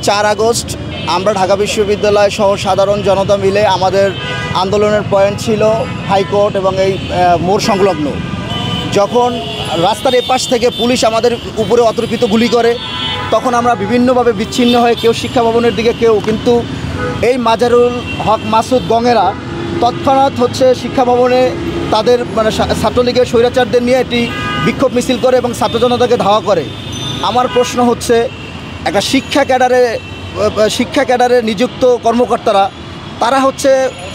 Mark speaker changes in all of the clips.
Speaker 1: 4 August আমরা ঢাকা বিশ্ববিদ্যালয় সহ সাধারণ জনতা মিলে আমাদের আন্দোলনের পয়েন্ট ছিল হাইকোর্ট এবং এই মোড় সংলগ্ন। যখন রাস্তার এপাশ থেকে পুলিশ আমাদের উপরে অতর্কিত গুলি করে, তখন আমরা বিভিন্নভাবে বিচ্ছিন্ন হয়ে কেউ শিক্ষা ভবনের দিকে, কেউ কিন্তু এই মাজারুল হক মাসুদ গঙেরা তৎক্ষণাৎ শিক্ষা ভবনে তাদের ছাত্রলীগের স্বৈরাচারদের নিয়ে একটি বিক্ষোভ মিছিল করে এবং ছাত্র জনতাকে ধাওয়া করে। আমার প্রশ্ন হচ্ছে, একটা শিক্ষা ক্যাডারে নিযুক্ত কর্মকর্তারা তারা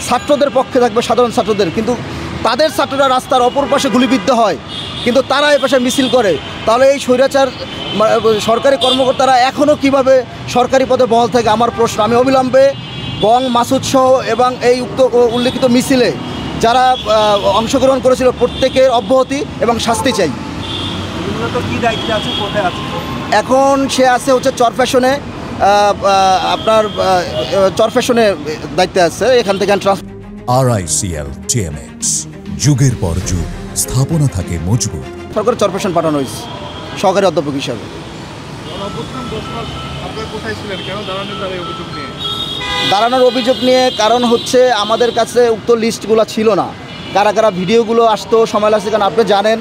Speaker 1: ছাত্রদের পক্ষে থাকবে, সাধারণ ছাত্রদের, কিন্তু তাদের ছাত্ররা রাস্তার অপর পাশে গুলিবিদ্ধ হয়, কিন্তু তারা এ পাশে মিছিল করে। তাহলে এই স্বৈরাচার সরকারি কর্মকর্তারা এখনও কিভাবে সরকারি পদে বহাল থাকে? আমার প্রশ্ন। আমি অবিলম্বে গং মাসুদ সহ এবং এই উল্লেখিত মিছিলে যারা অংশগ্রহণ করেছিল প্রত্যেকের অব্যাহতি এবং শাস্তি চাই। এখন সে আছে চরফ্যাশনে, আপনার চরফ্যাশনে দায়িত্বে আছে, এখান থেকে
Speaker 2: RICL TMX, যুগের পর যুগ স্থাপনা থাকে মজবুত।
Speaker 1: সরকার চরফ্যাশন পাঠানো হয়েছে সহকারী অধ্যাপক হিসাবে। দাঁড়ানোর অভিযোগ নিয়ে কারণ আমাদের কাছে উক্ত লিস্টগুলো ছিল না, কারা কারা ভিডিওগুলো আসতো, সময় লাগছে। কারণ আপনি জানেন,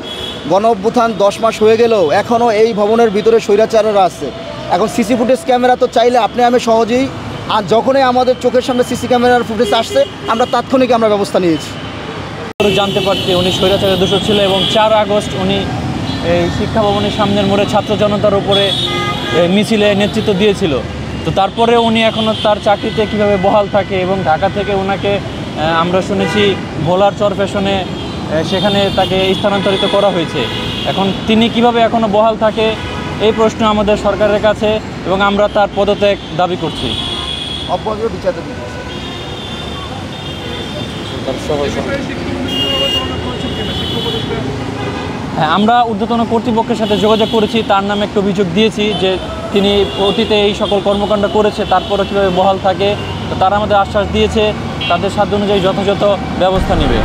Speaker 1: গণ অভ্যুত্থান 10 মাস হয়ে গেলেও এখনও এই ভবনের ভিতরে স্বৈরাচাররা আছে। এখন সিসি ফুটেজ ক্যামেরা তো চাইলে আপনি আমি সহজেই, আর যখনই আমাদের চোখের সামনে সিসি ক্যামেরার ফুটেজ আসছে, আমরা তাৎক্ষণিক ব্যবস্থা নিয়েছি।
Speaker 3: জানতে পারছি উনি স্বৈরাচারের দোষর ছিল এবং 4 আগস্ট উনি এই শিক্ষা ভবনের সামনের মোড়ে ছাত্র জনতার উপরে মিছিলে নেতৃত্ব দিয়েছিল। তো তারপরে উনি এখনও তার চাকরিতে কিভাবে বহাল থাকে এবং ঢাকা থেকে ওনাকে আমরা শুনেছি ভোলার চরফ্যাশনে সেখানে তাকে স্থানান্তরিত করা হয়েছে। এখন তিনি কিভাবে এখনও বহাল থাকে এই প্রশ্ন আমাদের সরকারের কাছে, এবং আমরা তার পদত্যাগ দাবি করছি। হ্যাঁ, আমরা ঊর্ধ্বতন কর্তৃপক্ষের সাথে যোগাযোগ করেছি, তার নামে একটা অভিযোগ দিয়েছি যে তিনি অতীতে এই সকল কর্মকাণ্ড করেছে, তারপরে কীভাবে বহাল থাকে। তো তারা আমাদের আশ্বাস দিয়েছে তাদের সাধ্য অনুযায়ী যথাযথ ব্যবস্থা নেবে।